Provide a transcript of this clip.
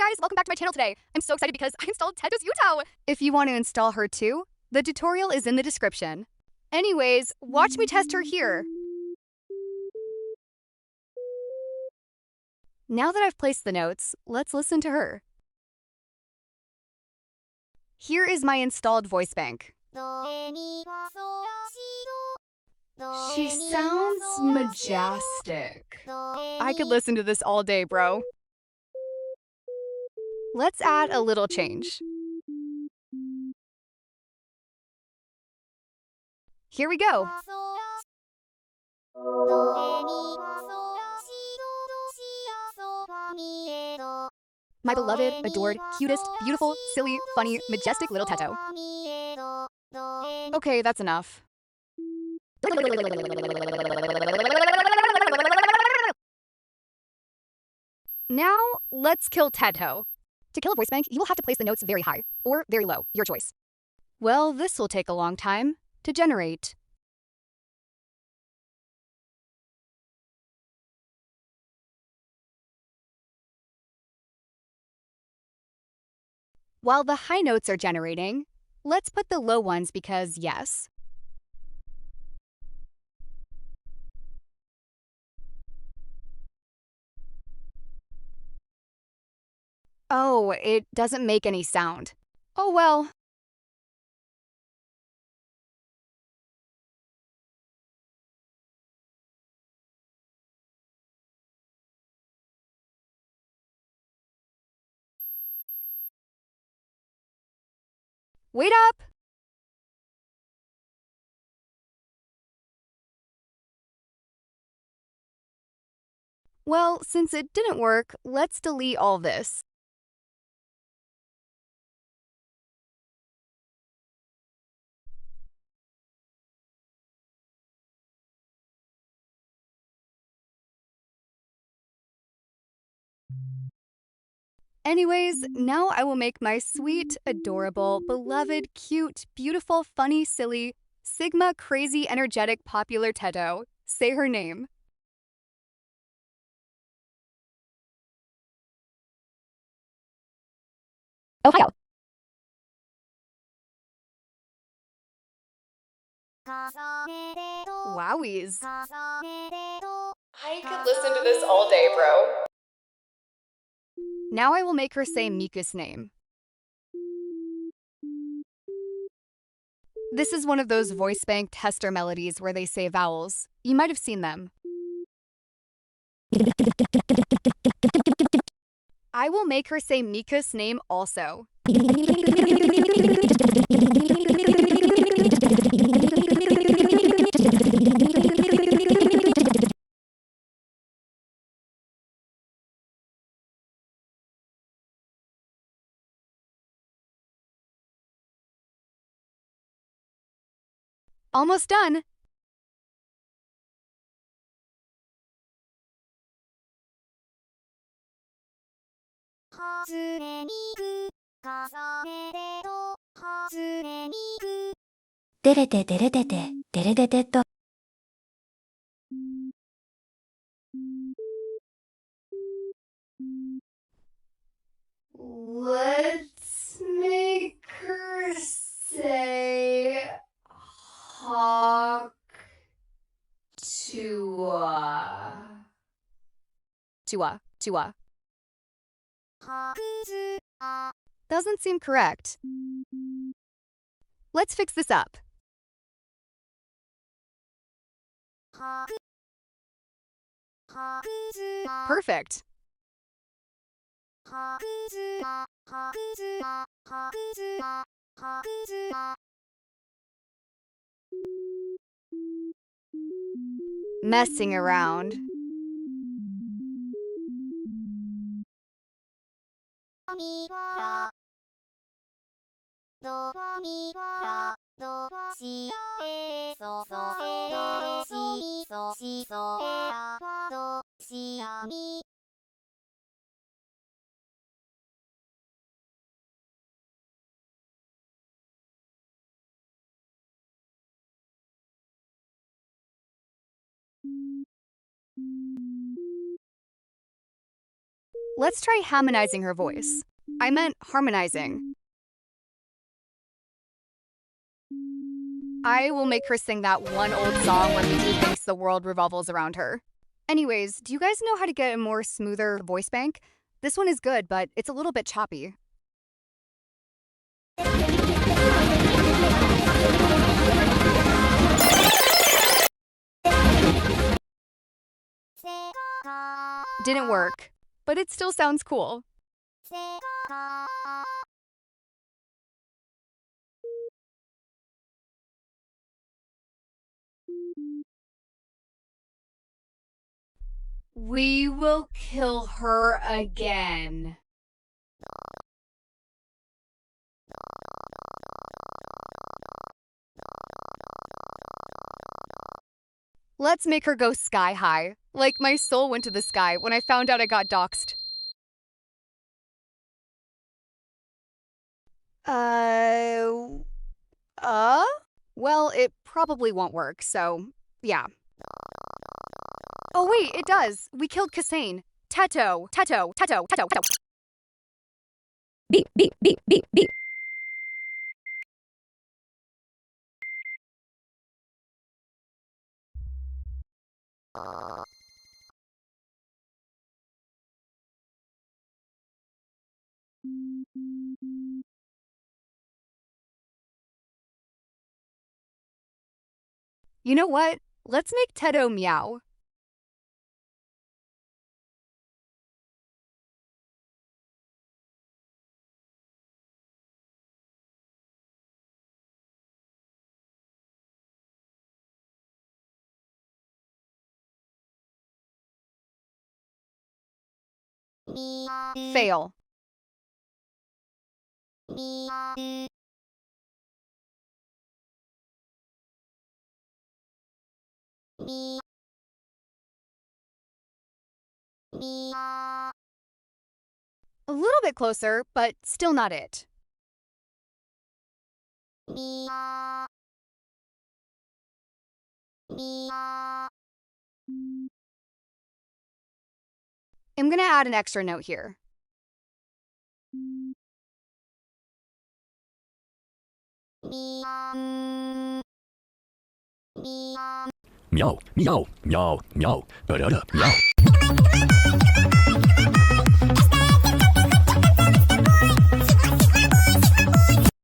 guys, welcome back to my channel today. I'm so excited because I installed Teto's Utah. If you want to install her too, the tutorial is in the description. Anyways, watch me test her here. Now that I've placed the notes, let's listen to her. Here is my installed voice bank. She sounds majestic. I could listen to this all day, bro. Let's add a little change. Here we go. My beloved, adored, cutest, beautiful, silly, funny, majestic little Teto. Okay, that's enough. Now, let's kill Teto. To kill a voice bank, you will have to place the notes very high, or very low, your choice. Well, this will take a long time to generate. While the high notes are generating, let's put the low ones because yes. Oh, it doesn't make any sound. Oh well. Wait up! Well, since it didn't work, let's delete all this. Anyways, now I will make my sweet, adorable, beloved, cute, beautiful, funny, silly, Sigma, crazy, energetic, popular Teto say her name. Ohio. Wowies. I could listen to this all day, bro. Now I will make her say Miku's name. This is one of those voice bank tester melodies where they say vowels. You might have seen them. I will make her say Miku's name also. Almost done. Let's make her say Hawk Tua. Tua. Doesn't seem correct. Let's fix this up. Perfect. Messing around. Let's try harmonizing her voice. I meant harmonizing. I will make her sing that one old song where Mimi thinks the world revolves around her. Anyways, do you guys know how to get a more smoother voice bank? This one is good, but it's a little bit choppy. Didn't work, but it still sounds cool. We will kill her again. Let's make her go sky high, like my soul went to the sky when I found out I got doxxed. Well, it probably won't work, so yeah. Oh wait, it does. We killed Kassane. Teto, teto, teto, teto, teto. Beep, beep, beep, beep, beep. You know what? Let's make Teto meow. Fail. A little bit closer, but still not it. I'm gonna add an extra note here. Meow, meow, meow, meow, ba-da-da, meow.